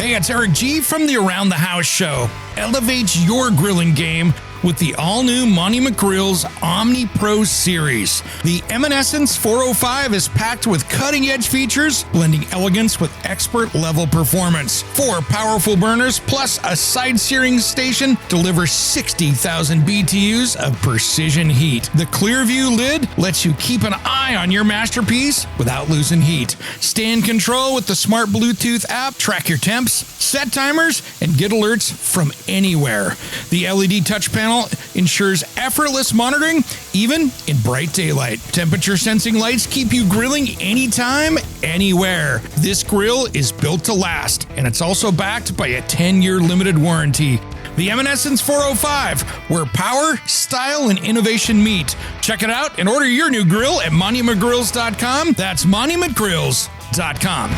Hey, it's Eric G from the Around the House show. Elevate your grilling game with the all-new Monument Grill's Omni Pro series. The Evanescence 405 is packed with cutting-edge features, blending elegance with expert-level performance. 4 powerful burners plus a side-searing station deliver 60,000 BTUs of precision heat. The Clearview lid lets you keep an eye on your masterpiece without losing heat. Stay in control with the smart Bluetooth app, track your temps, set timers, and get alerts from anywhere. The LED touch panel ensures effortless monitoring, even in bright daylight. Temperature sensing lights keep you grilling anytime, anywhere. This grill is built to last, and it's also backed by a 10-year limited warranty. The Evanescence 405, where power, style, and innovation meet. Check it out and order your new grill at monumentgrills.com. That's monumentgrills.com.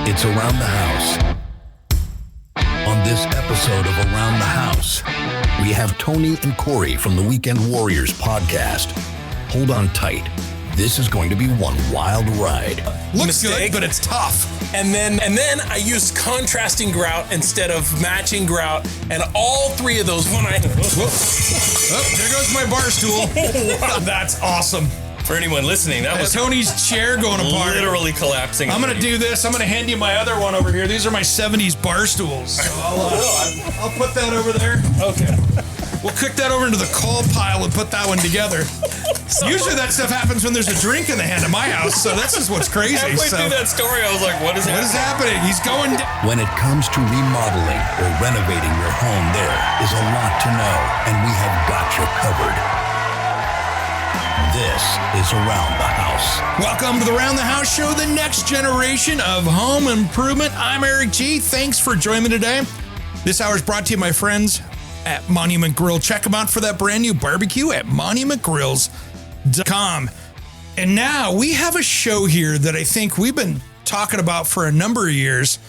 It's Around the House. On this episode of Around the House, we have Tony and Corey from the Weekend Warriors podcast. Hold on tight. This is going to be one wild ride. Looks good, but it's tough. And then I used contrasting grout instead of matching grout, and all 3 of those when I... Oh, there goes my bar stool. Wow, that's awesome. For anyone listening, that was Tony's chair going apart. Literally collapsing. I'm going to do this. I'm going to hand you my other one over here. These are my 70s bar stools. So I'll put that over there. Okay. We'll cook that over into the coal pile and put that one together. Usually that stuff happens when there's a drink in the hand at my house, so this is what's crazy. Halfway through that story, I was like, what is happening? He's going down. When it comes to remodeling or renovating your home, there is a lot to know, and we have got you covered. This is Around the House. Welcome to the Around the House show, the next generation of home improvement. I'm Eric G. Thanks for joining me today. This hour is brought to you, my friends, at Monument Grill. Check them out for that brand new barbecue at monumentgrills.com. And now we have a show here that I think we've been talking about for a number of years.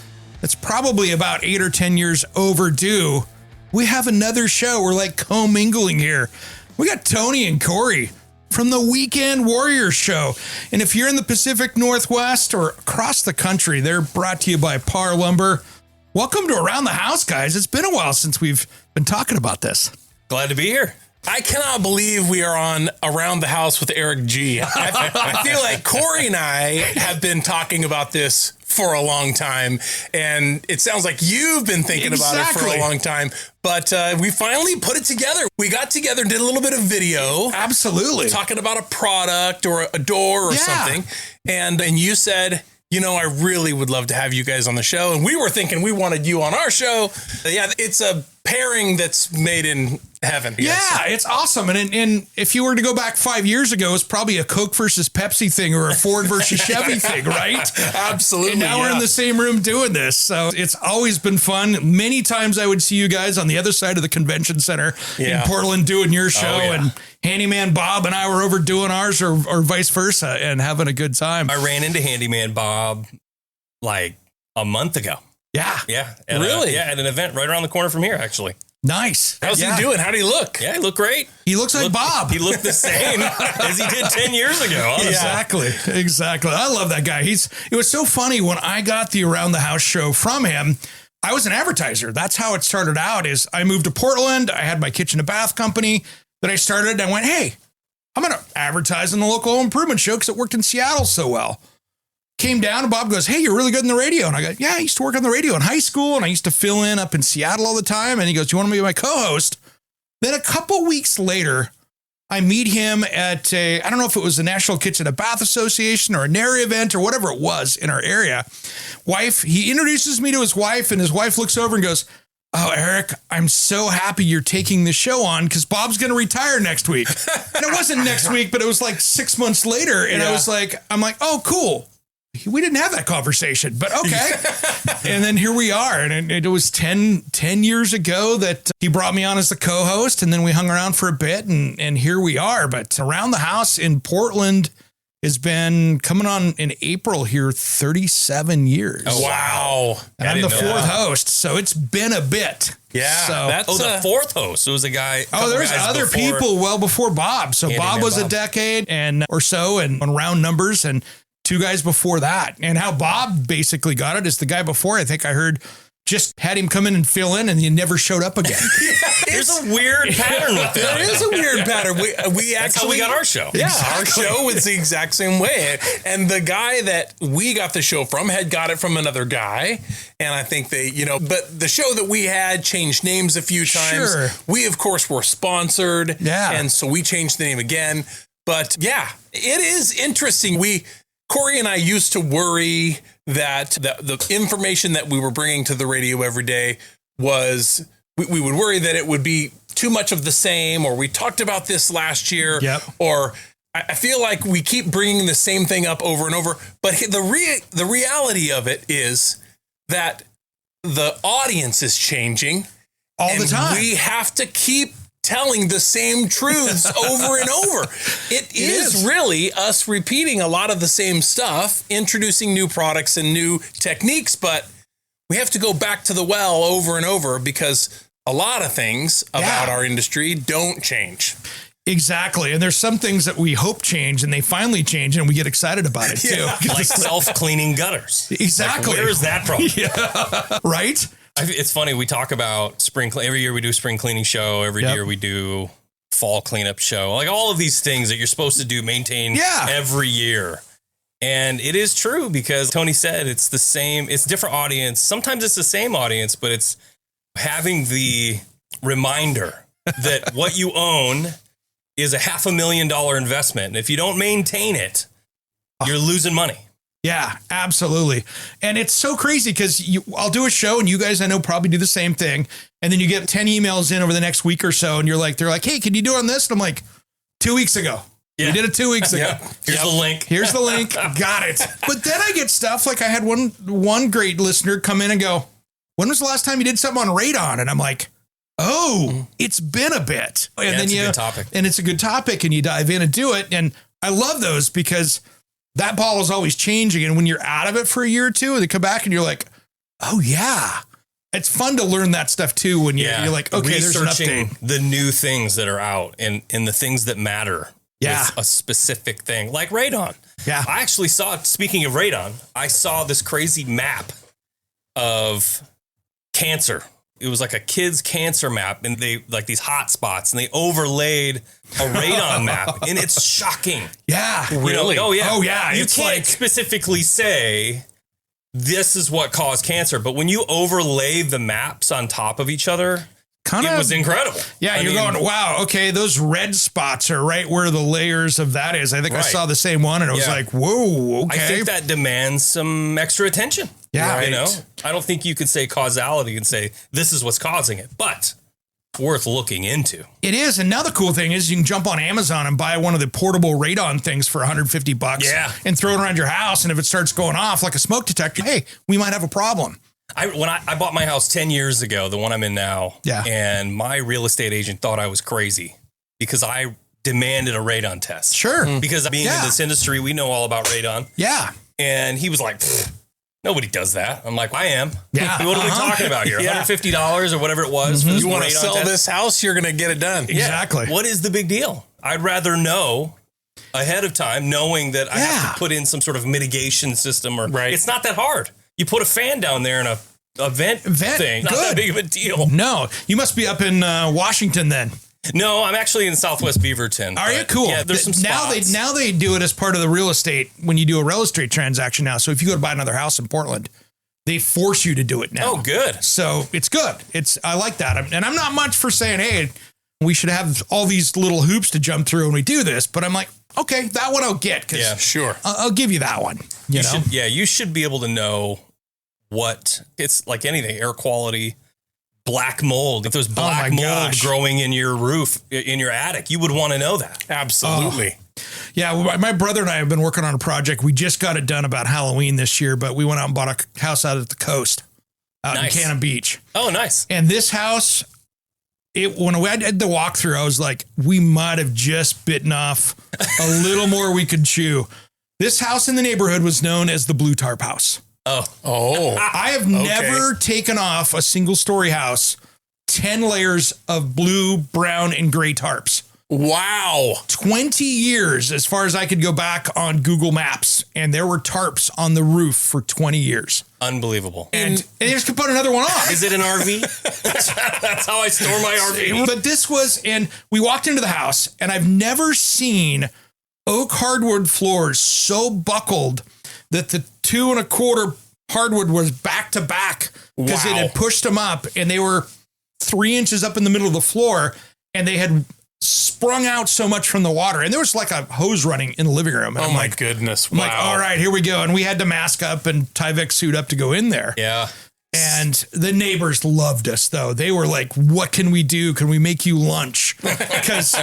It's probably about 8 or 10 years overdue. We have another show. We're like commingling here. We got Tony and Corey from the Weekend Warriors show. And if you're in the Pacific Northwest or across the country, they're brought to you by Par Lumber. Welcome to Around the House, guys. It's been a while since we've been talking about this. Glad to be here. I cannot believe we are on Around the House with Eric G. I feel like Corey and I have been talking about this for a long time, and it sounds like you've been thinking about it for a long time, but we finally put it together. We got together and did a little bit of video. Absolutely. Talking about a product or a door or something, and you said, you know, I really would love to have you guys on the show, and we were thinking we wanted you on our show. Yeah, it's a pairing that's made in heaven. Yeah, it's awesome. And if you were to go back 5 years ago, it's probably a Coke versus Pepsi thing or a Ford versus Chevy thing, right? Absolutely. And now we're in the same room doing this. So it's always been fun. Many times I would see you guys on the other side of the convention center in Portland doing your show. And Handyman Bob and I were over doing ours or vice versa and having a good time. I ran into Handyman Bob like a month ago. Yeah. Yeah. Really? At an event right around the corner from here, actually. Nice. How's he doing? How did he look? Yeah, he looked great. He looks like Bob. He looked the same as he did 10 years ago. Honestly. Exactly. I love that guy. It was so funny when I got the Around the House show from him. I was an advertiser. That's how it started out. Is I moved to Portland. I had my kitchen and bath company that I started. And I went, hey, I'm going to advertise on the local home improvement show because it worked in Seattle so well. Came down and Bob goes, hey, you're really good in the radio. And I go, yeah, I used to work on the radio in high school and I used to fill in up in Seattle all the time. And he goes, you want to be my co-host? Then a couple weeks later, I meet him at I don't know if it was the National Kitchen and Bath Association or a NARI event or whatever it was in our area. He introduces me to his wife and his wife looks over and goes, oh, Eric, I'm so happy you're taking the show on because Bob's going to retire next week. And it wasn't next week, but it was like 6 months later. And I'm like, oh, cool. We didn't have that conversation, but okay. And then here we are. And it was 10 years ago that he brought me on as the co-host. And then we hung around for a bit and here we are. But Around the House in Portland has been coming on in April here, 37 years. Oh, wow. And I'm the fourth host. So it's been a bit. Yeah. So, That's the fourth host. It was a guy. there's other people well before Bob. So Bob was a decade and or so and on round numbers and 2 guys before that. And how Bob basically got it is the guy before, I think I heard, just had him come in and fill in and he never showed up again. There's a weird pattern with that. There is a weird pattern. That's how we got our show. Yeah, Exactly. our show was the exact same way. And the guy that we got the show from had got it from another guy. And I think they, but the show that we had changed names a few times. Sure. We, of course, were sponsored. Yeah. And so we changed the name again. But yeah, it is interesting. Corey and I used to worry that the information that we were bringing to the radio every day was, we would worry that it would be too much of the same, or we talked about this last year, or I feel like we keep bringing the same thing up over and over. But the reality of it is that the audience is changing all the time. We have to keep telling the same truths over and over. It is really us repeating a lot of the same stuff, introducing new products and new techniques, but we have to go back to the well over and over because a lot of things about our industry don't change. Exactly. And there's some things that we hope change and they finally change and we get excited about it too. Like self-cleaning gutters. Exactly. Like, where is that from? Right? It's funny. We talk about every year we do spring cleaning show. Every year we do fall cleanup show. Like all of these things that you're supposed to do, maintain every year. And it is true because Tony said it's the same. It's different audience. Sometimes it's the same audience, but it's having the reminder that what you own is a $500,000 investment. And if you don't maintain it, you're losing money. Yeah, absolutely. And it's so crazy because I'll do a show and you guys I know probably do the same thing. And then you get 10 emails in over the next week or so and they're like, hey, can you do on this? And I'm like, 2 weeks ago. Yeah. We did it 2 weeks ago. Here's the link. Here's the link. Got it. But then I get stuff like I had one great listener come in and go, when was the last time you did something on radon? And I'm like, it's been a bit. And then it's a good topic. And it's a good topic and you dive in and do it. And I love those because that ball is always changing. And when you're out of it for a year or two, they come back and you're like, oh yeah. It's fun to learn that stuff too. When you're like, okay, there's an update. The new things that are out and the things that matter. Yeah. With a specific thing like radon. Yeah. I actually speaking of radon, I saw this crazy map of cancer. It was like a kid's cancer map and they like these hot spots and they overlaid a radon map and it's shocking. Yeah. Really? Oh yeah. You It's can't like specifically say this is what caused cancer, but when you overlay the maps on top of each other, it was incredible. Yeah, you're going, wow, okay, those red spots are right where the layers of that is. I think I saw the same one and it was like, whoa, okay. I think that demands some extra attention. Yeah. You know, I don't think you could say causality and say this is what's causing it, but it's worth looking into. It is. And now the cool thing is you can jump on Amazon and buy one of the portable radon things for $150 and throw it around your house. And if it starts going off like a smoke detector, hey, we might have a problem. When I bought my house 10 years ago, the one I'm in now, and my real estate agent thought I was crazy because I demanded a radon test. Sure. Because being in this industry, we know all about radon. Yeah. And he was like, nobody does that. I'm like, I am. Yeah. What are we talking about here? $150 or whatever it was. For this you want to sell test? this house, you're going to get it done. Exactly. What is the big deal? I'd rather know ahead of time, knowing that I have to put in some sort of mitigation system. It's not that hard. You put a fan down there and a vent thing. Not that big of a deal. No, you must be up in Washington then. No, I'm actually in Southwest Beaverton. Are you? Cool. Yeah, there's some spots. Now they do it as part of the real estate when you do a real estate transaction now. So if you go to buy another house in Portland, they force you to do it now. Oh, good. So it's good. I like that. And I'm not much for saying, hey, we should have all these little hoops to jump through when we do this. But I'm like, okay, that one I'll get. Yeah, sure. I'll give you that one. You should be able to know what it's like anything, air quality, black mold. If there's black mold growing in your roof, in your attic, you would want to know that. Absolutely. Yeah. Well, my brother and I have been working on a project. We just got it done about Halloween this year, but we went out and bought a house out at the coast out in Cannon Beach. Oh, nice. And this house, when we had the walkthrough, I was like, we might have just bitten off a little more we could chew. This house in the neighborhood was known as the Blue Tarp House. Oh! I have never taken off a single story house 10 layers of blue, brown, and gray tarps. Wow. 20 years as far as I could go back on Google Maps, and there were tarps on the roof for 20 years. Unbelievable. And they just could put another one on. Is it an RV? That's how I store my RV. But this was, and we walked into the house, and I've never seen oak hardwood floors so buckled that the 2 1/4 hardwood was back to back because it had pushed them up, and they were 3 inches up in the middle of the floor, and they had sprung out so much from the water. And there was like a hose running in the living room. And oh my goodness. I'm like, all right, here we go. And we had to mask up and Tyvek suit up to go in there. Yeah. And the neighbors loved us, though. They were like, what can we do? Can we make you lunch? Because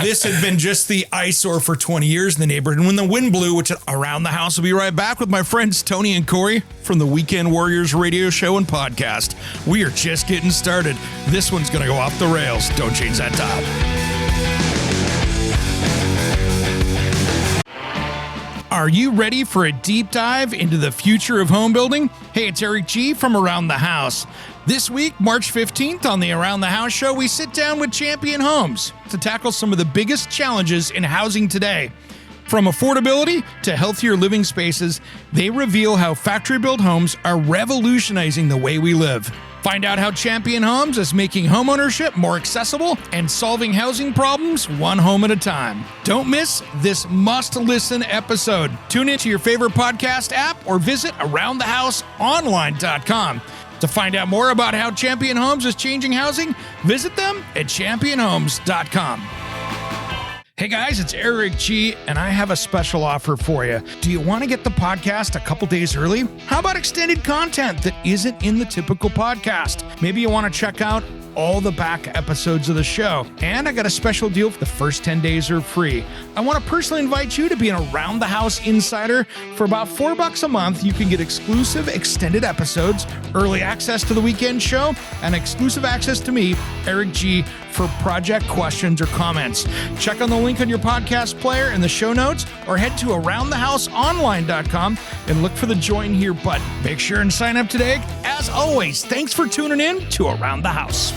this had been just the eyesore for 20 years in the neighborhood. And when the wind blew, which Around the House, will be right back with my friends Tony and Corey from the Weekend Warriors radio show and podcast. We are just getting started. This one's going to go off the rails. Don't change that dial. Are you ready for a deep dive into the future of home building? Hey, it's Eric G. from Around the House. This week, March 15th, on the Around the House show, we sit down with Champion Homes to tackle some of the biggest challenges in housing today. From affordability to healthier living spaces, they reveal how factory-built homes are revolutionizing the way we live. Find out how Champion Homes is making homeownership more accessible and solving housing problems one home at a time. Don't miss this must-listen episode. Tune into your favorite podcast app or visit AroundTheHouseOnline.com. To find out more about how Champion Homes is changing housing, visit them at championhomes.com. Hey guys, it's Eric G, and I have a special offer for you. Do you want to get the podcast a couple days early? How about extended content that isn't in the typical podcast? Maybe you want to check out all the back episodes of the show. And I got a special deal. The first 10 days are free. I want to personally invite you to be an Around the House insider. For about $4 a month, you can get exclusive extended episodes, early access to the weekend show, and exclusive access to me, Eric G, for project questions or comments. Check on the link on your podcast player in the show notes, or head to AroundTheHouseOnline.com and look for the Join Here button. Make sure and sign up today. As always, thanks for tuning in to Around the House.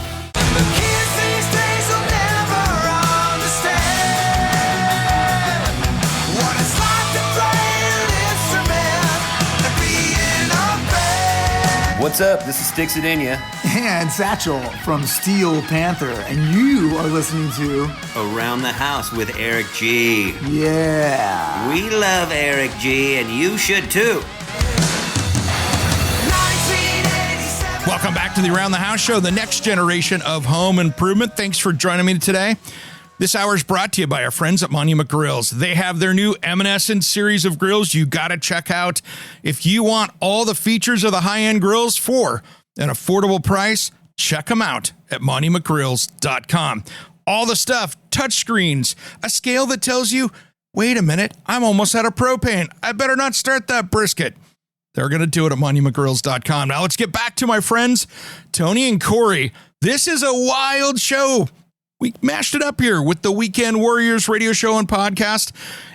What's up? This is Sticks It In Ya. And Satchel from Steel Panther. And you are listening to Around the House with Eric G. Yeah. We love Eric G, and you should too. Welcome back to the Around the House show, the next generation of home improvement. Thanks for joining me today. This hour is brought to you by our friends at Monument Grills. They have their new Evanescence series of grills you got to check out. If you want all the features of the high-end grills for an affordable price, check them out at monumentgrills.com. All the stuff, touchscreens, a scale that tells you, wait a minute, I'm almost out of propane. I better not start that brisket. They're going to do it at monumentgrills.com. Now let's get back to my friends, Tony and Corey. This is a wild show. We mashed it up here with the Weekend Warriors radio show and podcast.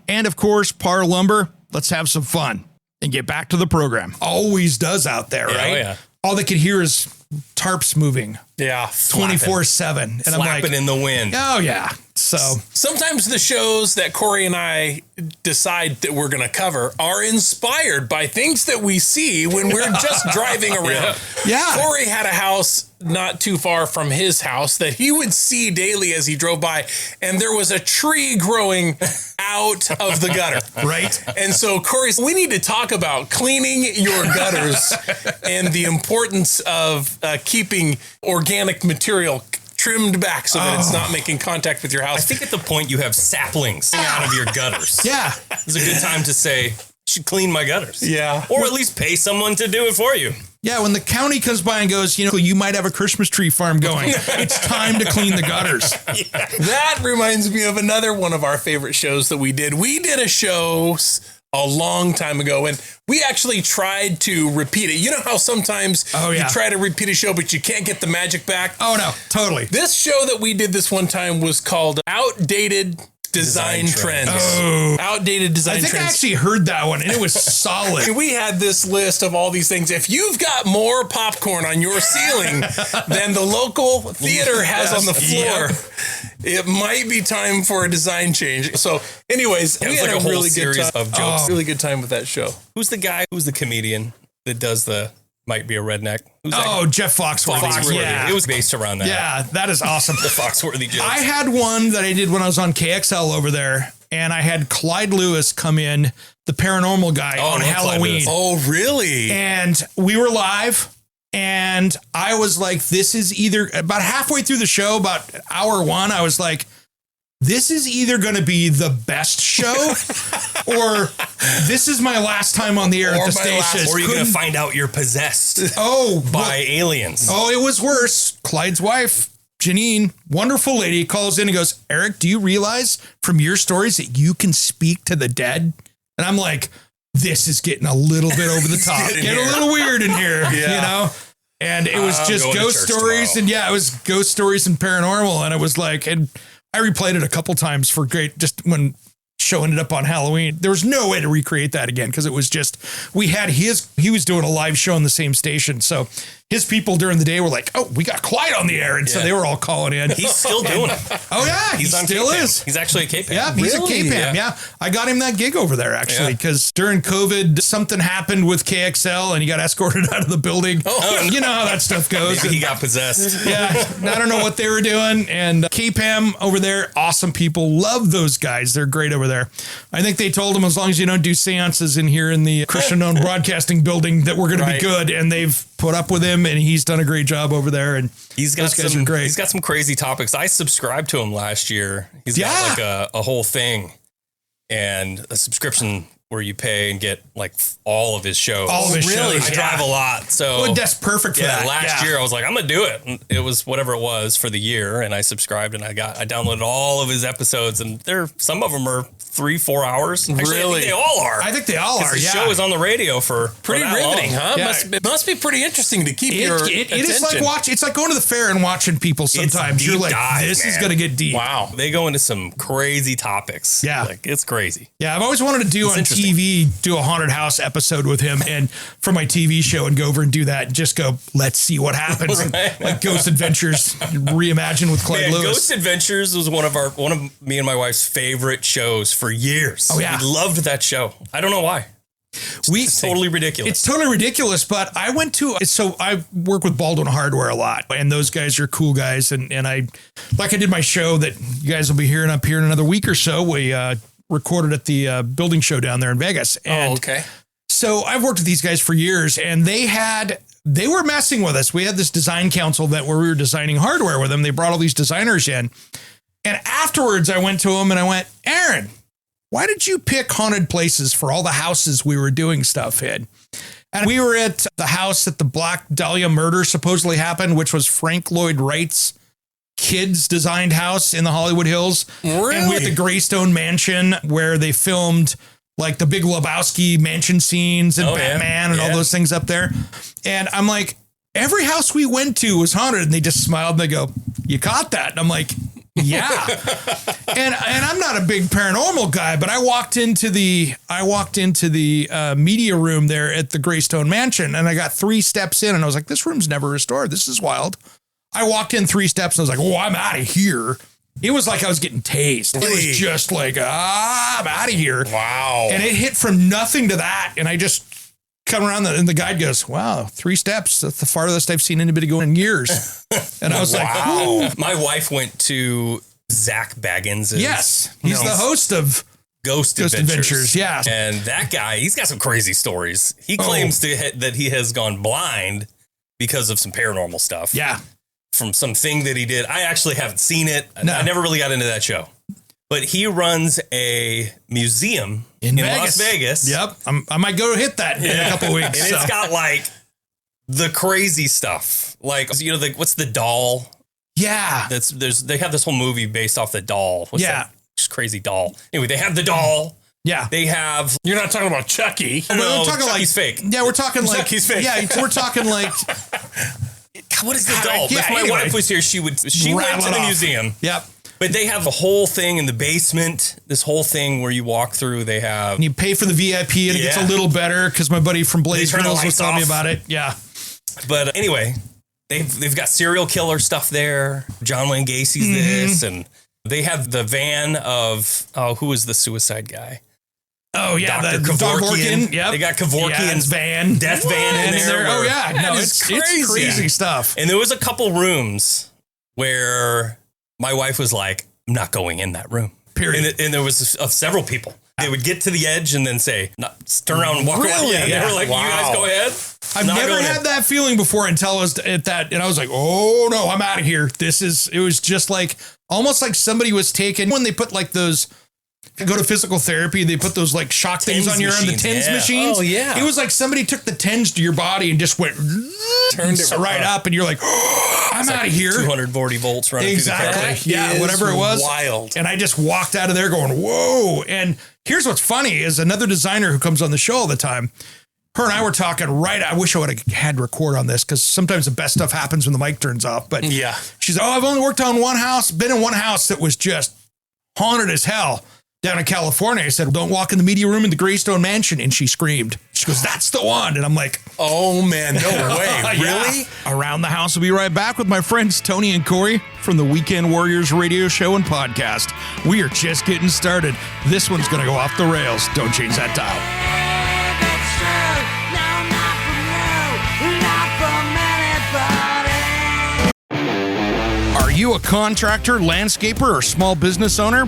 And of course, Par Lumber. Let's have some fun and get back to the program. Always does out there, right? Oh, yeah. All they could hear is tarps moving. Yeah. 24/7. And Flapping I'm like, in the wind. oh yeah. So sometimes the shows that Corey and I decide that we're going to cover are inspired by things that we see when we're just driving around. Yeah. Corey had a house not too far from his house that he would see daily as he drove by, and there was a tree growing out of the gutter. Right. And so, Corey, we need to talk about cleaning your gutters and the importance of keeping organic material trimmed back so that it's not making contact with your house. I think at the point you have saplings out of your gutters. yeah. It's a good time to say, you should clean my gutters. Yeah. Or at least pay someone to do it for you. Yeah, when the county comes by and goes, you might have a Christmas tree farm going. It's time to clean the gutters. Yeah. That reminds me of another one of our favorite shows that we did. We did a show a long time ago, and we actually tried to repeat it. You know how sometimes you try to repeat a show, but you can't get the magic back? Oh, no, totally. This show that we did this one time was called Outdated design trends. Oh. Outdated design I think trends. I actually heard that one, and it was solid. We had this list of all these things. If you've got more popcorn on your ceiling than the local theater has on the floor, it might be time for a design change. So, anyways, we had like a whole really good series time. of jokes. Really good time with that show. Who's the comedian that does the might be a redneck? Who's that? Jeff Foxworthy. Yeah. It was based around that. Yeah, that is awesome. The Foxworthy jokes. I had one that I did when I was on KXL over there, and I had Clyde Lewis come in, the paranormal guy, on Halloween. Oh, really? And we were live, and I was like, this is either about halfway through the show, about hour one, I was like, this is either going to be the best show or this is my last time on the air at the station. Or you're going to find out you're possessed by aliens. Oh, it was worse. Clyde's wife, Janine, wonderful lady, calls in and goes, Eric, do you realize from your stories that you can speak to the dead? And I'm like, this is getting a little bit over the top. Getting a little weird in here, you know? And it was just ghost stories. Tomorrow. And yeah, it was ghost stories and paranormal. And it was like, and I replayed it a couple times for just when show ended up on Halloween. There was no way to recreate that again because it was just, he was doing a live show on the same station. So his people during the day were like, oh, we got Clyde on the air. And so they were all calling in. He's still doing it. Oh, yeah. He's he on still K-Pam. is. He's actually a K-Pam. Yeah, he's a K-Pam. Yeah. I got him that gig over there, actually, because during COVID, something happened with KXL and he got escorted out of the building. Oh, you know how that stuff goes. Maybe he got possessed. Yeah, I don't know what they were doing. And K-Pam over there, awesome people. Love those guys. They're great over there. I think they told him as long as you don't do seances in here in the Christian-owned broadcasting building that we're going to be good. And they've put up with him, and he's done a great job over there. And those guys are great. He's got some crazy topics. I subscribed to him last year. He's got like a whole thing and a subscription where you pay and get like all of his shows. All of his shows. I drive a lot. So that's perfect for that. Last year I was like, I'm going to do it. And it was whatever it was for the year. And I subscribed and I downloaded all of his episodes, and some of them are 3-4 hours. Actually, really? I think they all are. I think they all are. The show is on the radio for pretty riveting, long. huh? Yeah. It must be pretty interesting to keep your it attention. is like it's like going to the fair and watching people sometimes. You're like, this is going to get deep. Wow. They go into some crazy topics. Yeah. Like, it's crazy. Yeah, I've always wanted to do on TV, do a haunted house episode with him and for my TV show and go over and do that and just go, let's see what happens. Right. Like Ghost Adventures reimagined with Clyde Lewis. Ghost Adventures was one of me and my wife's favorite shows for years. Oh, yeah. We loved that show. I don't know why. It's totally ridiculous. It's totally ridiculous, but I work with Baldwin Hardware a lot, and those guys are cool guys. And I did my show that you guys will be hearing up here in another week or so. We recorded at the building show down there in Vegas. And okay. So I've worked with these guys for years, and they were messing with us. We had this design council where we were designing hardware with them. They brought all these designers in. And afterwards I went to them and I went, Aaron, why did you pick haunted places for all the houses we were doing stuff in? And we were at the house that the Black Dahlia murder supposedly happened, which was Frank Lloyd Wright's kids designed house in the Hollywood Hills. Really? And we had the Greystone Mansion where they filmed like the Big Lebowski mansion scenes and Batman and all those things up there. And I'm like, every house we went to was haunted. And they just smiled and they go, you caught that. And I'm like, yeah. and I'm not a big paranormal guy, but I walked into the media room there at the Greystone Mansion, and I got 3 steps in and I was like, this room's never restored. This is wild. I walked in 3 steps and I was like, oh, I'm out of here. It was like I was getting tased. It was just like, I'm out of here. Wow. And it hit from nothing to that. And I just come around and the guide goes, wow, 3 steps. That's the farthest I've seen anybody go in years. And I was like, whoa. My wife went to Zach Baggins. Yes. He's the host of Ghost Adventures. Yeah. And that guy, he's got some crazy stories. He claims that he has gone blind because of some paranormal stuff. Yeah. From something that he did. I actually haven't seen it. No. I never really got into that show. But he runs a museum in Las Vegas. Yep. I might go hit that in a couple of weeks. And it's got like the crazy stuff. Like, what's the doll? Yeah. They have this whole movie based off the doll. What's that crazy doll? Anyway, they have the doll. Yeah. They have. You're not talking about Chucky. No, we're talking Chucky's fake. Yeah, we're talking like. Chucky's fake. Yeah, we're talking like. What is the doll? Yeah, if my wife was here, she went to the museum. Yep. But they have a whole thing in the basement, this whole thing where you walk through, they have... And you pay for the VIP and it gets a little better because my buddy from Blaze Grills was telling me about it. Yeah. But anyway, they've got serial killer stuff there. John Wayne Gacy's this, and they have the van of, who was the suicide guy? Oh, yeah. Dr. Kevorkian. Yep. They got Kevorkian's van. death van in there. Oh, yeah. No, it's crazy stuff. And there was a couple rooms where my wife was like, I'm not going in that room. Period. And there was several people. They would get to the edge and then say, turn around and walk away. Yeah, they were like, you guys go ahead. I've never had that feeling before until I was at that. And I was like, oh, no, I'm out of here. It was just like, almost like somebody was taking, when they put like those... If you go to physical therapy, they put those like shock things on your arm, the TENS machines. Oh, yeah. It was like somebody took the TENS to your body and just turned it right up. And you're like, oh, I'm out of here. 240 volts running through the car. Yeah, whatever it was. Wild. And I just walked out of there going, whoa. And here's what's funny is another designer who comes on the show all the time. Her and I were talking I wish I would have had record on this because sometimes the best stuff happens when the mic turns off. But yeah, she's, I've only worked on one house, been in one house that was just haunted as hell. Down in California, I said, don't walk in the media room in the Greystone Mansion. And she screamed. She goes, that's the one. And I'm like, oh, man, no way. Really? Around the House will be right back with my friends Tony and Corey from the Weekend Warriors radio show and podcast. We are just getting started. This one's going to go off the rails. Don't change that dial. Are you a contractor, landscaper, or small business owner?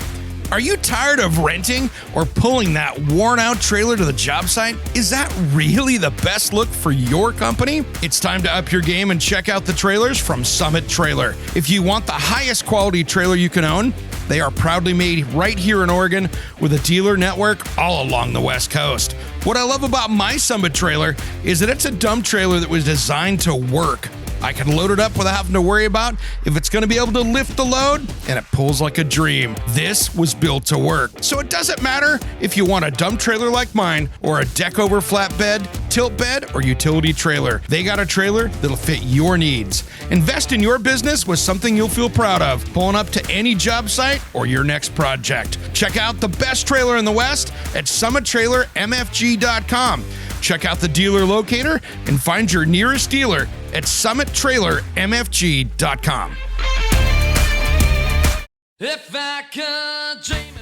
Are you tired of renting or pulling that worn-out trailer to the job site? Is that really the best look for your company? It's time to up your game and check out the trailers from Summit Trailer. If you want the highest quality trailer you can own, they are proudly made right here in Oregon with a dealer network all along the West Coast. What I love about my Summit Trailer is that it's a dump trailer that was designed to work. I can load it up without having to worry about if it's going to be able to lift the load, and it pulls like a dream. This was built to work. So it doesn't matter if you want a dump trailer like mine or a deck over flatbed, tilt bed, or utility trailer. They got a trailer that'll fit your needs. Invest in your business with something you'll feel proud of, pulling up to any job site or your next project. Check out the best trailer in the West at summittrailermfg.com. Check out the dealer locator and find your nearest dealer at summittrailermfg.com.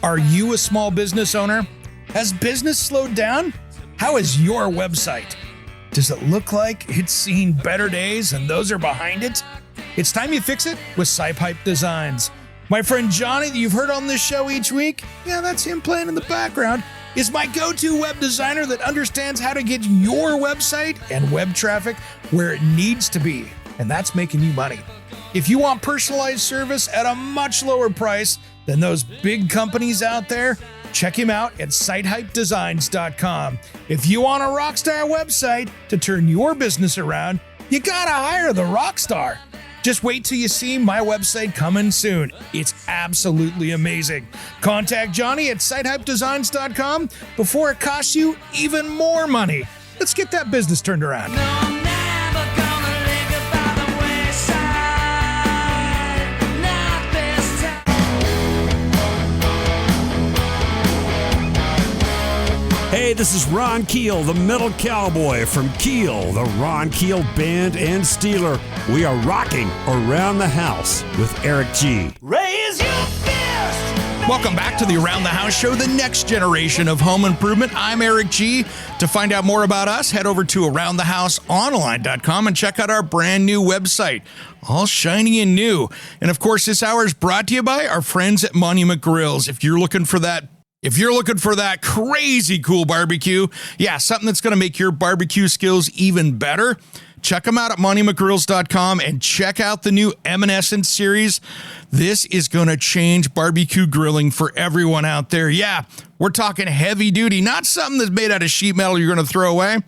Are you a small business owner? Has business slowed down? How is your website? Does it look like it's seen better days and those are behind it? It's time you fix it with SciPipe Designs. My friend Johnny that you've heard on this show each week, yeah, that's him playing in the background, is my go-to web designer that understands how to get your website and web traffic where it needs to be, and that's making you money. If you want personalized service at a much lower price than those big companies out there, check him out at sitehypedesigns.com. If you want a rockstar website to turn your business around, you gotta hire the rockstar. Just wait till you see my website coming soon. It's absolutely amazing. Contact Johnny at sitehypedesigns.com before it costs you even more money. Let's get that business turned around. Hey, this is Ron Keel, the Metal Cowboy from Keel, the Ron Keel Band and Steeler. We are rocking Around the House with Eric G. Raise your fist! Welcome back to the Around the House show, the next generation of home improvement. I'm Eric G. To find out more about us, head over to aroundthehouseonline.com and check out our brand new website. All shiny and new. And of course, this hour is brought to you by our friends at Monument Grills. If you're looking for that crazy cool barbecue, yeah, something that's going to make your barbecue skills even better, check them out at monumentgrills.com and check out the new Eminescence series. This is going to change barbecue grilling for everyone out there. Yeah, we're talking heavy duty, not something that's made out of sheet metal you're going to throw away.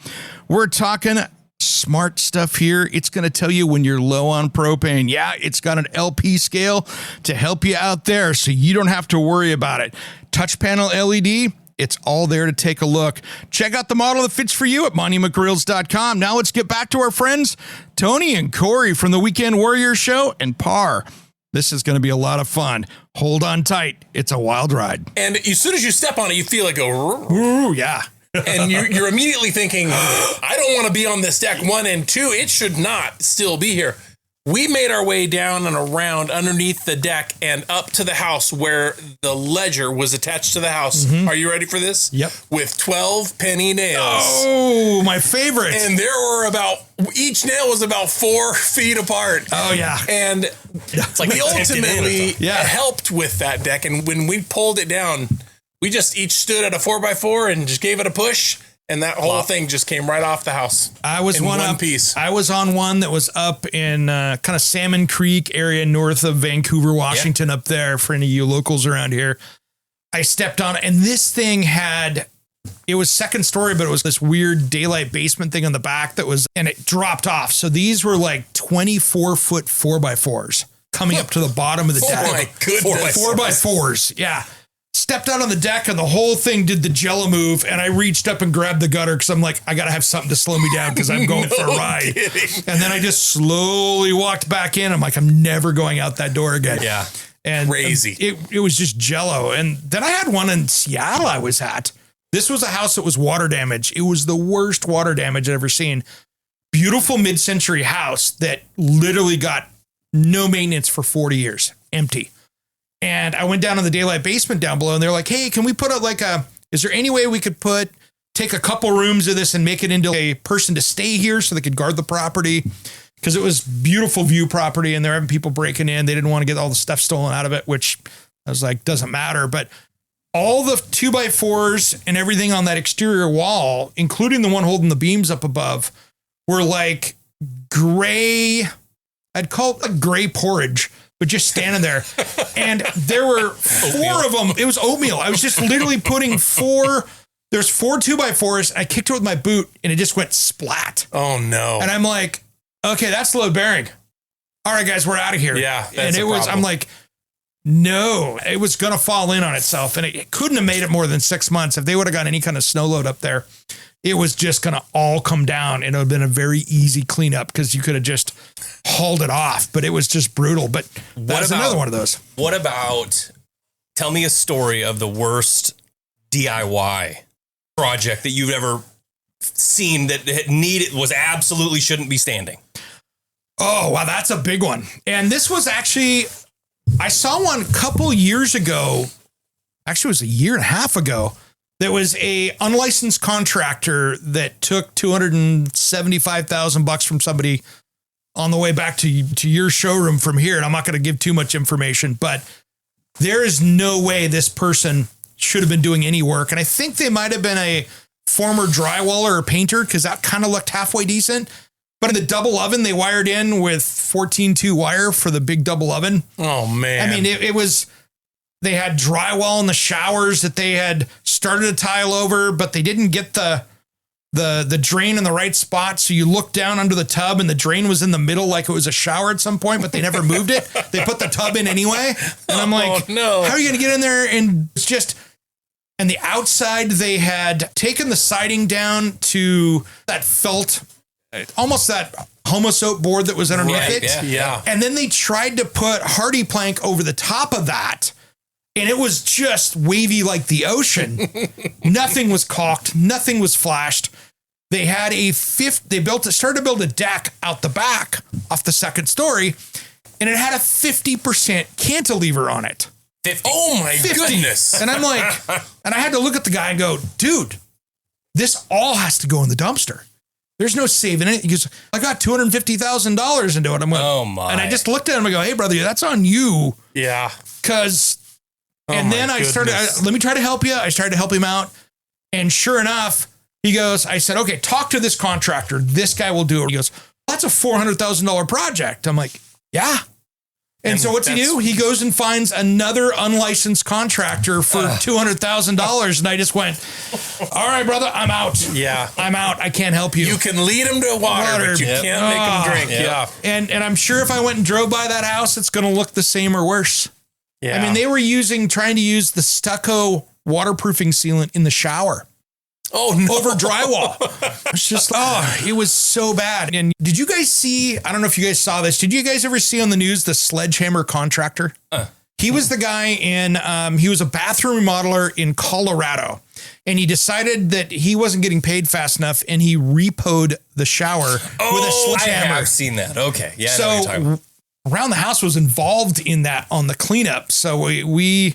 We're talking smart stuff here. It's going to tell you when you're low on propane. Yeah, it's got an LP scale to help you out there so you don't have to worry about it. Touch panel LED, it's all there to take a look. Check out the model that fits for you at monumentgrills.com. Now let's get back to our friends, Tony and Corey from the Weekend Warriors show and PAR, This is going to be a lot of fun. Hold on tight. It's a wild ride. And as soon as you step on it, you feel like Ooh, yeah. and you're immediately thinking, I don't want to be on this deck 1 and 2. It should not still be here. We made our way down and around underneath the deck and up to the house where the ledger was attached to the house. Are you ready for this? Yep. With 12 penny nails. Oh, my favorite. And there were each nail was about 4 feet apart. Oh, yeah. And It's like we ultimately helped with that deck. And when we pulled it down, we just each stood at a 4x4 and just gave it a push. And that whole thing just came right off the house. I was in one piece. I was on one that was up in kind of Salmon Creek area north of Vancouver, Washington, up there for any of you locals around here. I stepped on it, and this thing it was second story, but it was this weird daylight basement thing on the back and it dropped off. So these were like 24-foot 4x4s coming up to the bottom of the deck. Oh my goodness. 4x4s. Yeah. Stepped out on the deck and the whole thing did the Jello move, and I reached up and grabbed the gutter because I'm like, I got to have something to slow me down because I'm going for a ride. Kidding. And then I just slowly walked back in. I'm like, I'm never going out that door again. Yeah. And crazy. It was just Jello. And then I had one in Seattle I was at. This was a house that was water damaged. It was the worst water damage I've ever seen. Beautiful mid-century house that literally got no maintenance for 40 years. Empty. And I went down in the daylight basement down below, and they're like, hey, can we put up is there any way we could take a couple rooms of this and make it into a person to stay here so they could guard the property? Because it was beautiful view property, and they're having people breaking in. They didn't want to get all the stuff stolen out of it, which I was like, doesn't matter. But all the 2x4s and everything on that exterior wall, including the one holding the beams up above, were like gray. I'd call it like gray porridge. But just standing there. And there were 4 of them. It was oatmeal. I was just literally putting there's 4 2x4s. I kicked it with my boot and it just went splat. Oh no. And I'm like, okay, that's load bearing. All right, guys, we're out of here. Yeah. And I'm like, no, it was going to fall in on itself. And it couldn't have made it more than 6 months. If they would have got any kind of snow load up there, it was just going to all come down, and it would have been a very easy cleanup because you could have just hauled it off, but it was just brutal. But that's another one of those. What about, tell me a story of the worst DIY project that you've ever seen that was absolutely shouldn't be standing. Oh, wow. That's a big one. And this was actually, I saw one a couple years ago. Actually, it was a year and a half ago. There was a unlicensed contractor that took $275,000 from somebody on the way back to your showroom from here. And I'm not going to give too much information, but there is no way this person should have been doing any work. And I think they might have been a former drywaller or painter, because that kind of looked halfway decent. But in the double oven, they wired in with 14-2 wire for the big double oven. Oh, man. I mean, it was... They had drywall in the showers that they had started to tile over, but they didn't get the drain in the right spot. So you look down under the tub and the drain was in the middle like it was a shower at some point, but they never moved it. They put the tub in anyway. And I'm like, no. How are you going to get in there? And it's just, and the outside, they had taken the siding down to that felt, almost that Homo soap board that was underneath it. Yeah. And then they tried to put hardy plank over the top of that. And it was just wavy like the ocean. Nothing was caulked. Nothing was flashed. They had started to build a deck out the back off the second story, and it had a 50% cantilever on it. 50. Oh my 50. goodness. And I'm like, and I had to look at the guy and go, dude, this all has to go in the dumpster. There's no saving it. He goes, I got $250,000 into it. I'm like, oh my. And I just looked at him and go, hey brother, that's on you. Yeah. And then I started, let me try to help you. I started to help him out. And sure enough, I said, okay, talk to this contractor. This guy will do it. He goes, that's a $400,000 project. I'm like, yeah. And so what's he do? He goes and finds another unlicensed contractor for $200,000. And I just went, all right, brother, I'm out. Yeah. I'm out. I can't help you. You can lead him to water, but you can't make him drink. Yeah. And I'm sure if I went and drove by that house, it's going to look the same or worse. Yeah. I mean, they were trying to use the stucco waterproofing sealant in the shower. Oh, no. over drywall. It's just, it was so bad. And did you guys see, I don't know if you guys saw this. Did you guys ever see on the news the sledgehammer contractor? He was the guy he was a bathroom remodeler in Colorado. And he decided that he wasn't getting paid fast enough, and he repoed the shower with a sledgehammer. I have seen that. Okay. Yeah. So Around the House was involved in that on the cleanup. So I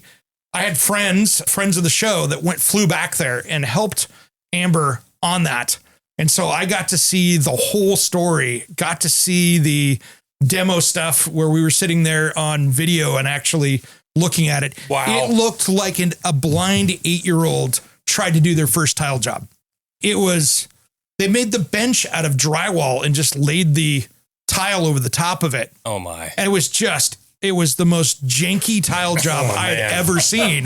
had friends of the show that flew back there and helped Amber on that. And so I got to see the whole story, got to see the demo stuff where we were sitting there on video and actually looking at it. Wow. It looked like a blind 8-year-old tried to do their first tile job. They made the bench out of drywall and just laid the tile over the top of it. Oh my. And it was the most janky tile job I'd ever seen.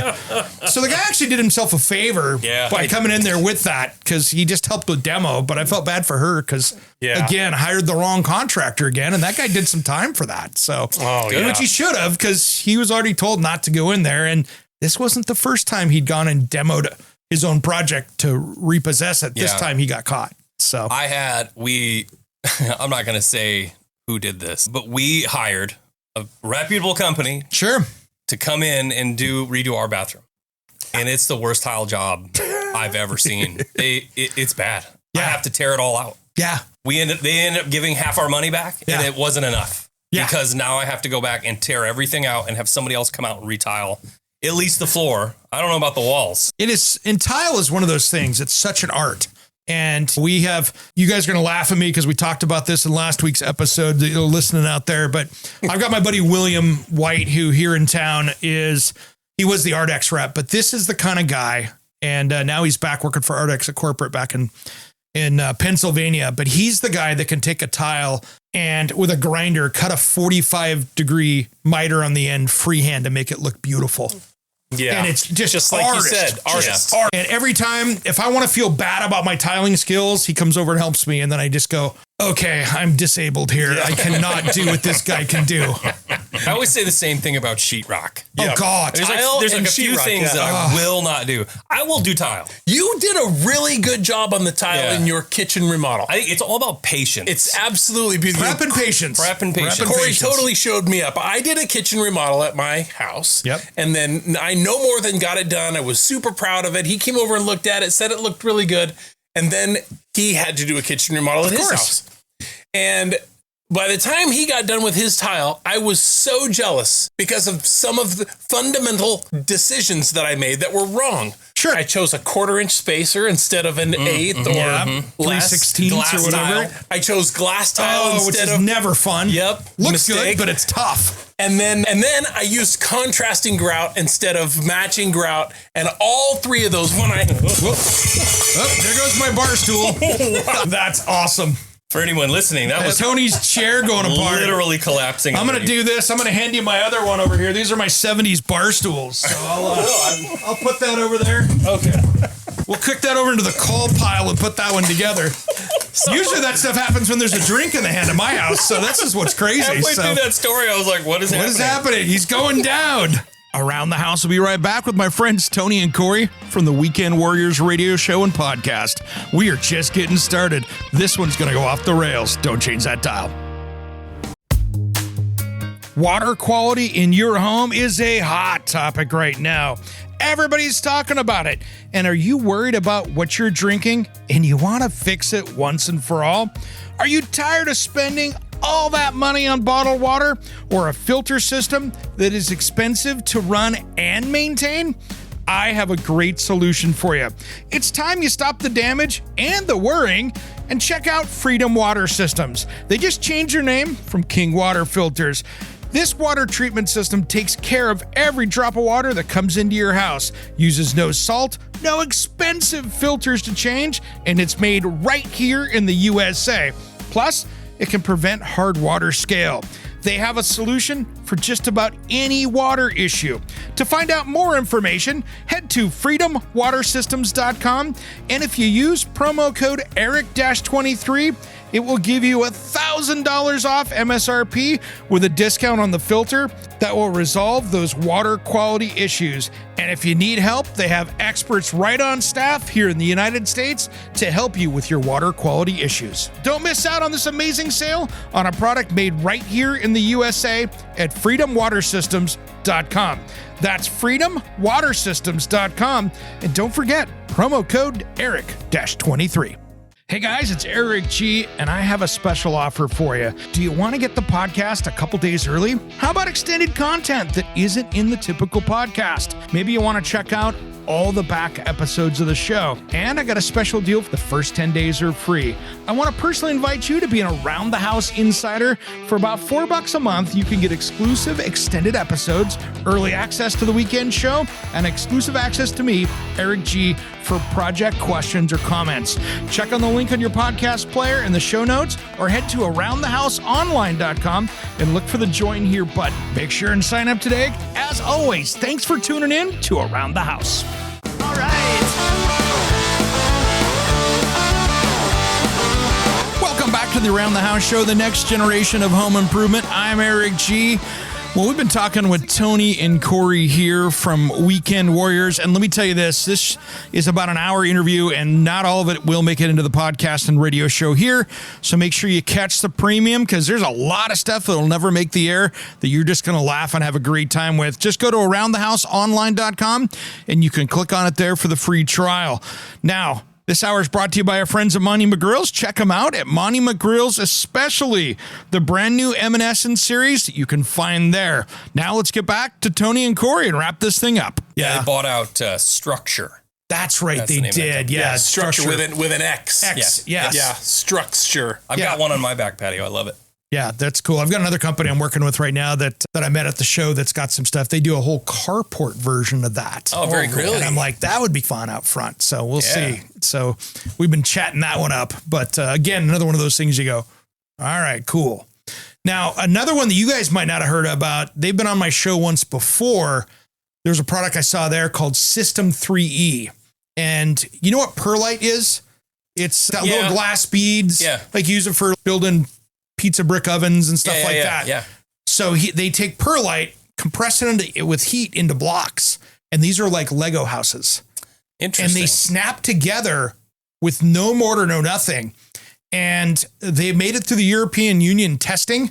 So the guy actually did himself a favor by coming in there with that, because he just helped with demo, but I felt bad for her because, again, hired the wrong contractor again, and that guy did some time for that. So, which he should have, because he was already told not to go in there, and this wasn't the first time he'd gone and demoed his own project to repossess it. This time he got caught. So I'm not going to say who did this, but we hired a reputable company to come in and redo our bathroom. And it's the worst tile job I've ever seen. It's bad. I have to tear it all out. Yeah. They ended up giving half our money back, and it wasn't enough. Because now I have to go back and tear everything out and have somebody else come out and retile at least the floor. I don't know about the walls. And tile is one of those things. It's such an art. And you guys are going to laugh at me because we talked about this in last week's episode, that you're listening out there. But I've got my buddy William White, who here in town he was the Ardex rep, but this is the kind of guy. And now he's back working for Ardex at corporate back in Pennsylvania. But he's the guy that can take a tile and with a grinder, cut a 45-degree miter on the end freehand to make it look beautiful. Yeah. And it's just like artist, you said, artist. And every time, if I want to feel bad about my tiling skills, he comes over and helps me. And then I just go, okay, I'm disabled here. I cannot do what this guy can do. I always say the same thing about sheetrock. Oh, God. There's a few things that I will not do. I will do tile. You did a really good job on the tile in your kitchen remodel. I think it's all about patience. It's absolutely beautiful. Prep and patience. Corey totally showed me up. I did a kitchen remodel at my house. Yep. And then I no more than got it done. I was super proud of it. He came over and looked at it, said it looked really good. And then he had to do a kitchen remodel at his house. And by the time he got done with his tile, I was so jealous because of some of the fundamental decisions that I made that were wrong. Sure. I chose a 1/4-inch spacer instead of an eighth or 3/16 or whatever. Tile. I chose glass tile instead of never fun. Yep. Looks good, but it's tough. And then I used contrasting grout instead of matching grout. And all three of those, when I... there goes my bar stool. That's awesome. For anyone listening, that was Tony's chair going apart. Literally collapsing. I'm going to do this. I'm going to hand you my other one over here. These are my 70s bar stools. So I'll put that over there. Okay. We'll kick that over into the coal pile and put that one together. Usually that stuff happens when there's a drink in the hand at my house. So this is what's crazy. Halfway through that story, I was like, what is happening? He's going down. Around the House will be right back with my friends Tony and Corey from the Weekend Warriors radio show and podcast. We are just getting started. This one's going to go off the rails. Don't change that dial. Water quality in your home is a hot topic right now. Everybody's talking about it. And are you worried about what you're drinking and you want to fix it once and for all? Are you tired of spending all that money on bottled water or a filter system that is expensive to run and maintain? I have a great solution for you. It's time you stop the damage and the worrying and check out Freedom Water Systems. They just changed their name from King Water Filters. This water treatment system takes care of every drop of water that comes into your house, uses no salt, no expensive filters to change, and it's made right here in the USA. Plus, it can prevent hard water scale. They have a solution for just about any water issue. To find out more information, head to freedomwatersystems.com, and if you use promo code ERIC-23, it will give you $1,000 off MSRP with a discount on the filter that will resolve those water quality issues. And if you need help, they have experts right on staff here in the United States to help you with your water quality issues. Don't miss out on this amazing sale on a product made right here in the USA at freedomwatersystems.com. That's freedomwatersystems.com. And don't forget, promo code ERIC-23. Hey guys, it's Eric G, and I have a special offer for you. Do you want to get the podcast a couple days early? How about extended content that isn't in the typical podcast? Maybe you want to check out all the back episodes of the show. And I got a special deal for the first 10 days are free. I want to personally invite you to be an Around the House insider. For about $4 a month, you can get exclusive extended episodes, early access to the weekend show, and exclusive access to me, Eric G, for project questions or comments. Check on the link on your podcast player in the show notes or head to aroundthehouseonline.com and look for the join here button. Make sure and sign up today. As always, thanks for tuning in to Around the House. All right. Welcome back to the Around the House show, the next generation of home improvement. I'm Eric G. Well, we've been talking with Tony and Corey here from Weekend Warriors, and let me tell you this is about an hour interview, and not all of it will make it into the podcast and radio show here, so make sure you catch the premium, because there's a lot of stuff that'll never make the air that you're just going to laugh and have a great time with. Just go to aroundthehouseonline.com, and you can click on it there for the free trial. Now, this hour is brought to you by our friends at Monument Grills. Check them out at Monument Grills, especially the brand new Eminescence series that you can find there. Now let's get back to Tony and Corey and wrap this thing up. Yeah, they bought out Structure. That's right, they did. Yeah, Structure with an X. Yes. Yeah, Structure. I've got one on my back patio. I love it. Yeah, that's cool. I've got another company I'm working with right now that I met at the show that's got some stuff. They do a whole carport version of that. Oh, very cool. And I'm like, that would be fun out front. So we'll see. So we've been chatting that one up. But again, another one of those things you go, all right, cool. Now, another one that you guys might not have heard about, they've been on my show once before. There's a product I saw there called System 3E. And you know what perlite is? It's that little glass beads. Yeah. Like you use it for building pizza brick ovens and stuff that. Yeah. So they take perlite, compress it with heat into blocks. And these are like Lego houses. Interesting. And they snap together with no mortar, no nothing. And they made it through the European Union testing,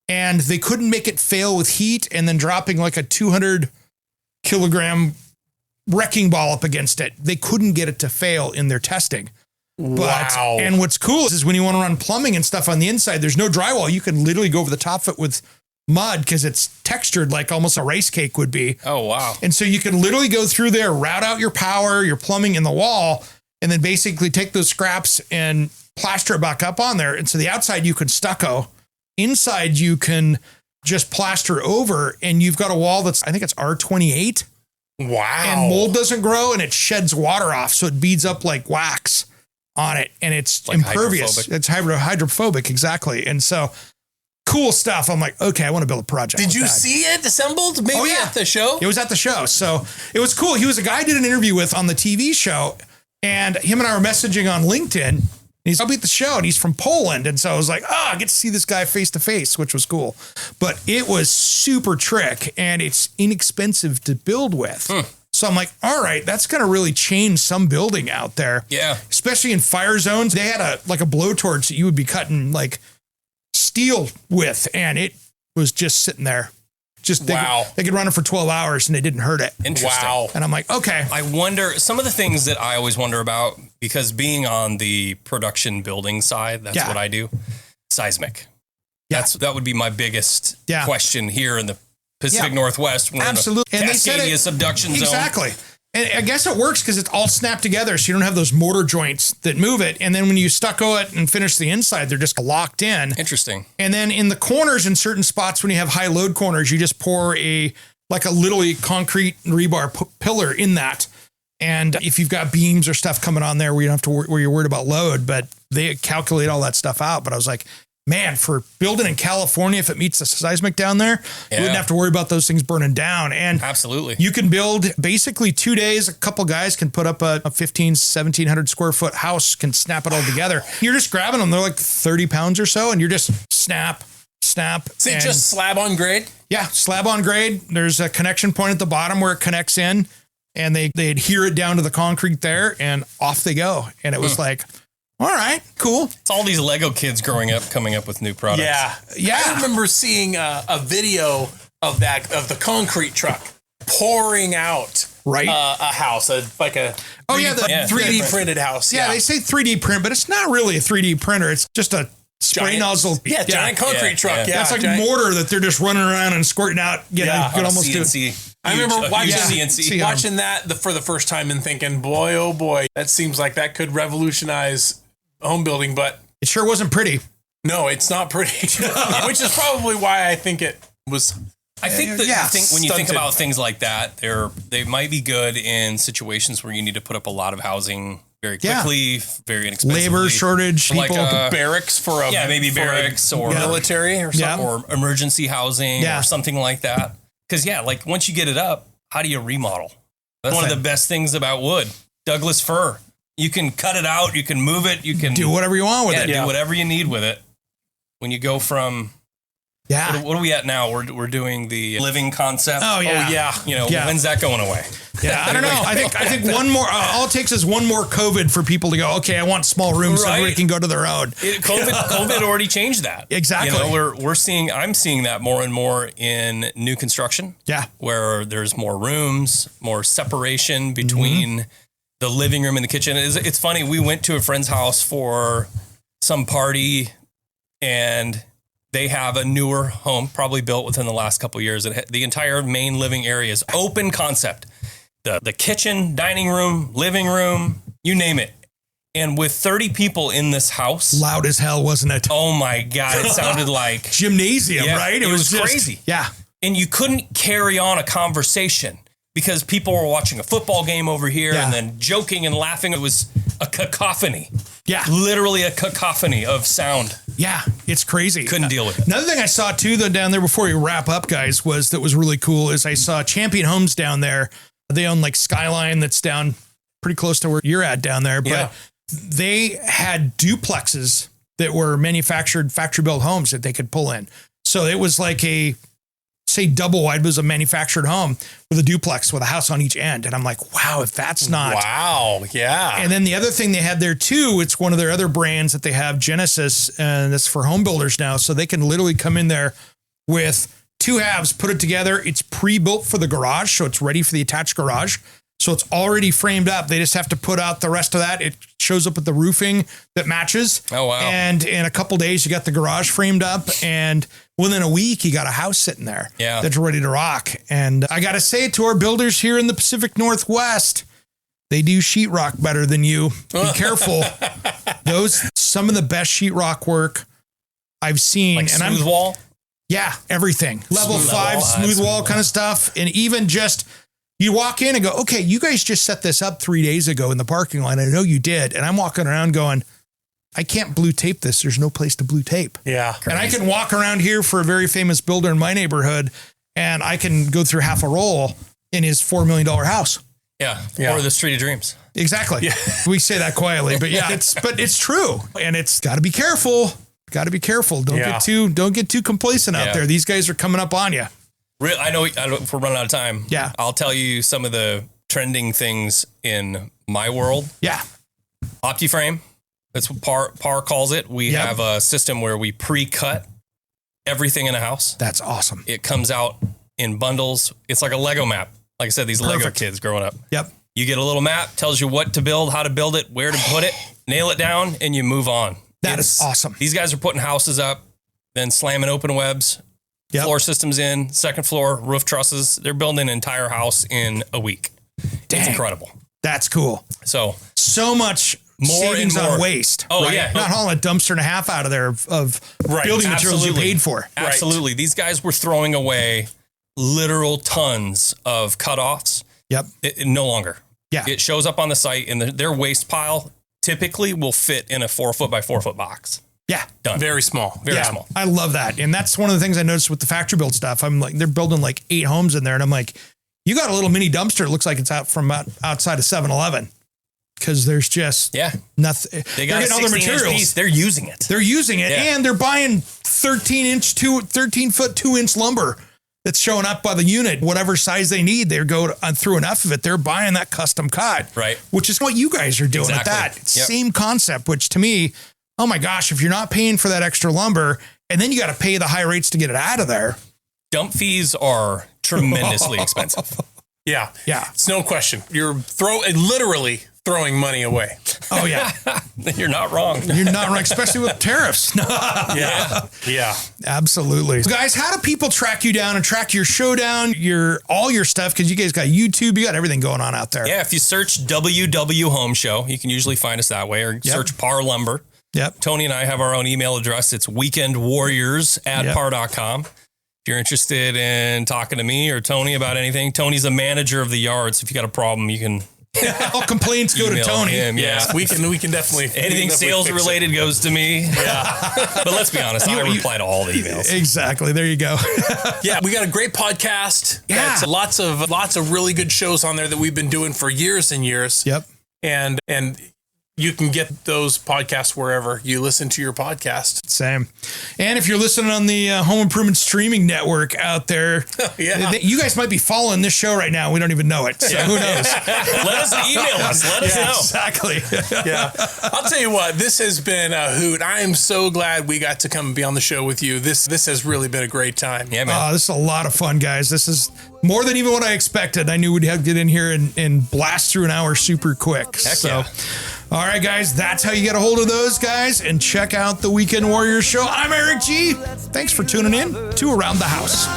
and they couldn't make it fail with heat and then dropping like a 200 kilogram wrecking ball up against it. They couldn't get it to fail in their testing. Wow. And what's cool is when you want to run plumbing and stuff on the inside, there's no drywall. You can literally go over the top of it with mud because it's textured like almost a rice cake would be. Oh, wow. And so you can literally go through there, route out your power, your plumbing in the wall, and then basically take those scraps and plaster it back up on there. And so the outside you can stucco, inside you can just plaster over, and you've got a wall that's, I think it's R28. Wow. And mold doesn't grow and it sheds water off. So it beads up like wax on it, and it's like impervious. Hydrophobic. It's hydrophobic. Exactly. And so cool stuff. I'm like, okay, I want to build a project. Did you see it assembled? Maybe at the show? It was at the show. So it was cool. He was a guy I did an interview with on the TV show, and him and I were messaging on LinkedIn. I'll be at the show, and he's from Poland. And so I was like, I get to see this guy face to face, which was cool. But it was super trick, and it's inexpensive to build with. So I'm like, all right, that's going to really change some building out there. Yeah. Especially in fire zones. They had a blowtorch that you would be cutting like steel with, and it was just sitting there. They could run it for 12 hours and it didn't hurt it. Interesting. Wow. And I'm like, okay. I wonder, some of the things that I always wonder about, because being on the production building side, that's what I do, seismic. Yeah. That would be my biggest question here in the Pacific Northwest. We're absolutely. In a and they said Cascadia subduction zone. Exactly. And I guess it works because it's all snapped together, so you don't have those mortar joints that move it. And then when you stucco it and finish the inside, they're just locked in. Interesting. And then in the corners, in certain spots, when you have high load corners, you just pour a literally concrete rebar pillar in that. And if you've got beams or stuff coming on there, where you don't have to where you're worried about load, but they calculate all that stuff out. But I was like, man, for building in California, if it meets the seismic down there, you wouldn't have to worry about those things burning down. And absolutely, you can build basically 2 days. A couple guys can put up a 1,700 square foot house, can snap it all together. You're just grabbing them. They're like 30 pounds or so. And you're just snap. Is it just slab on grade? Yeah. Slab on grade. There's a connection point at the bottom where it connects in, and they adhere it down to the concrete there, and off they go. And it was like, all right, cool. It's all these Lego kids growing up, coming up with new products. Yeah. I remember seeing a video of the concrete truck pouring out a house, like a 3D printed house. Yeah, they say 3D print, but it's not really a 3D printer. It's just a spray nozzle. Giant concrete truck. Yeah, that's like mortar that they're just running around and squirting out. You could almost CNC. do it. I remember watching CNC. that for the first time and thinking, boy, oh boy, that seems like that could revolutionize home building, but it sure wasn't pretty. No, it's not pretty, which is probably why I think it was. I think when you think about things like that, they might be good in situations where you need to put up a lot of housing very quickly, very inexpensively. Labor shortage, like barracks for maybe barracks or military or something, or emergency housing or something like that. Because like once you get it up, how do you remodel? That's one of the best things about wood. Douglas fir. You can cut it out. You can move it. You can do whatever you want with it. Do whatever you need with it. When you go from, what are we at now? We're doing the living concept. Oh yeah. When's that going away? Yeah, I don't know. I think one more. All it takes is one more COVID for people to go, okay, I want small rooms so everybody can go to their own. COVID already changed that. Exactly. I'm seeing that more and more in new construction. Yeah. Where there's more rooms, more separation between the living room and the kitchen. It's funny. We went to a friend's house for some party, and they have a newer home, probably built within the last couple of years. The entire main living area is open concept. The kitchen, dining room, living room, you name it. And with 30 people in this house. Loud as hell, wasn't it? Oh my God. It sounded like gymnasium, right? It was crazy. Yeah. And you couldn't carry on a conversation because people were watching a football game over here and then joking and laughing. It was a cacophony. Yeah. Literally a cacophony of sound. Yeah. It's crazy. Couldn't deal with it. Another thing I saw too, though, down there before we wrap up, guys, that was really cool is I saw Champion Homes down there. They own like Skyline that's down pretty close to where you're at down there. But they had duplexes that were manufactured factory built homes that they could pull in. So it was like say double wide was a manufactured home with a duplex with a house on each end. And I'm like, wow, if that's not. Wow. Yeah. And then the other thing they had there too, it's one of their other brands that they have, Genesis, and that's for home builders now. So they can literally come in there with two halves, put it together. It's pre-built for the garage. So it's ready for the attached garage. So it's already framed up. They just have to put out the rest of that. It shows up with the roofing that matches. Oh, wow. And in a couple days, you got the garage framed up, and within a week, you got a house sitting there that's ready to rock. And I got to say it to our builders here in the Pacific Northwest, they do sheetrock better than you. Be careful. Some of the best sheetrock work I've seen. Like smooth wall? Yeah, everything. Level 5, smooth wall kind of stuff. And even just, you walk in and go, okay, you guys just set this up 3 days ago in the parking lot. I know you did. And I'm walking around going, I can't blue tape this. There's no place to blue tape. Yeah. And I can walk around here for a very famous builder in my neighborhood, and I can go through half a roll in his $4 million house. Yeah. Or the Street of Dreams. Exactly. Yeah. We say that quietly, but it's true. And it's got to be careful. Got to be careful. Don't get too complacent out there. These guys are coming up on you. I know if we're running out of time. Yeah. I'll tell you some of the trending things in my world. Yeah. OptiFrame. That's what PAR calls it. We have a system where we pre-cut everything in a house. That's awesome. It comes out in bundles. It's like a Lego map. Like I said, these Lego kids growing up. Yep. You get a little map, tells you what to build, how to build it, where to put it, nail it down, and you move on. That is awesome. These guys are putting houses up, then slamming open webs, floor systems in, second floor, roof trusses. They're building an entire house in a week. Dang. It's incredible. That's cool. So much more savings on waste. Oh, right? Not hauling a dumpster and a half out of there of building materials you paid for. Absolutely. Right. These guys were throwing away literal tons of cutoffs. Yep. No longer. Yeah. It shows up on the site, and their waste pile typically will fit in a 4 foot by 4 foot box. Yeah. Done. Very small. Very small. I love that. And that's one of the things I noticed with the factory build stuff. I'm like, they're building like 8 homes in there. And I'm like, you got a little mini dumpster. It looks like it's outside of 7-Eleven. Because there's just nothing. They got all their materials. Piece. They're using it. They're using it. Yeah. And they're buying 13-foot, 2-inch lumber that's showing up by the unit. Whatever size they need, they go through enough of it. They're buying that custom cut. Right. Which is what you guys are doing with that. Yep. Same concept, which to me, oh my gosh, if you're not paying for that extra lumber and then you got to pay the high rates to get it out of there. Dump fees are tremendously expensive. Yeah. Yeah. It's no question. You're literally throwing money away. Oh, yeah. You're not wrong. You're not wrong, especially with tariffs. Yeah. Absolutely. So guys, how do people track you down and track your show down, all your stuff? Because you guys got YouTube, you got everything going on out there. Yeah, if you search WW Home Show, you can usually find us that way, or search Par Lumber. Yep. Tony and I have our own email address. It's weekendwarriors@par.com. If you're interested in talking to me or Tony about anything, Tony's a manager of the yard. So if you got a problem, you can... All complaints go to Tony. Him, we can definitely anything sales related goes to me. Yeah, but let's be honest, I reply to all the emails. Exactly. There you go. Yeah, we got a great podcast. Yeah, lots of really good shows on there that we've been doing for years and years. Yep. And you can get those podcasts wherever you listen to your podcast. Same. And if you're listening on the Home Improvement Streaming Network out there, you guys might be following this show right now. We don't even know it. So who knows? Let us email us. Let us know. Exactly. Yeah. I'll tell you what, this has been a hoot. I am so glad we got to come and be on the show with you. This has really been a great time. Yeah, man. This is a lot of fun, guys. This is more than even what I expected. I knew we'd have to get in here and blast through an hour super quick. Heck. All right, guys, that's how you get a hold of those guys and check out the Weekend Warriors show. I'm Eric G. Thanks for tuning in to Around the House.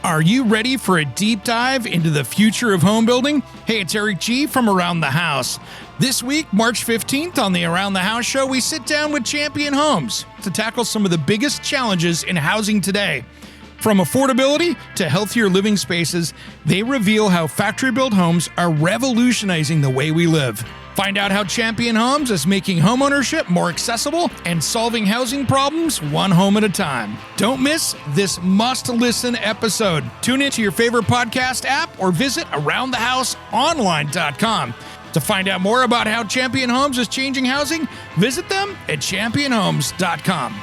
Are you ready for a deep dive into the future of home building? Hey, it's Eric G. from Around the House. This week, March 15th, on the Around the House show, we sit down with Champion Homes to tackle some of the biggest challenges in housing today. From affordability to healthier living spaces, they reveal how factory-built homes are revolutionizing the way we live. Find out how Champion Homes is making homeownership more accessible and solving housing problems one home at a time. Don't miss this must-listen episode. Tune into your favorite podcast app or visit AroundTheHouseOnline.com. To find out more about how Champion Homes is changing housing, visit them at championhomes.com.